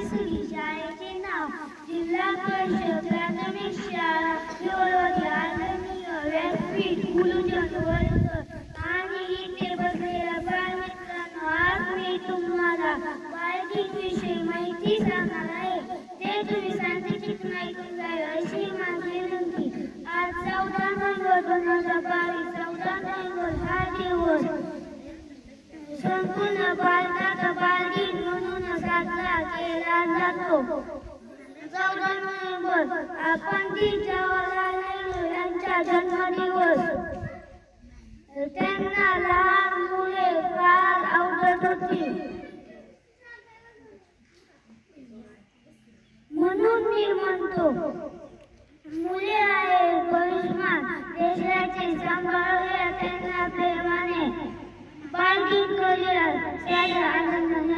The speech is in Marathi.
तिसरी शाळेचे नाव जिल्हा परिषद प्राथमिक शाळा शिवरोधी आदरणीय व्यासपीठ गुरुजन वर्ग आणि इथे बसलेल्या बालमित्रांनो, आज मी तुम्हाला बालगीताविषयी माहिती सांगणार आहे. ते तुम्ही शांतचित्ताने ऐकून घ्यावे अशी माझी विनंती. आज 14 नोव्हेंबर 2022 14 नोव्हेंबर हा दिवस संपूर्ण भारतात बालगीत म्हणून साजरा केला जातो. 14 नोव्हेंबर हा पंडित जवाहरलाल नेहरू यांचा जन्मदिवस. त्यांना लहान मुले फार आवडत होती, म्हणून मी म्हणतो, मुले आहे भविष्यमान देशाचे सांभाळूया, त्यांना प्रेमाने बालगीत करूया, त्याला आनंदाने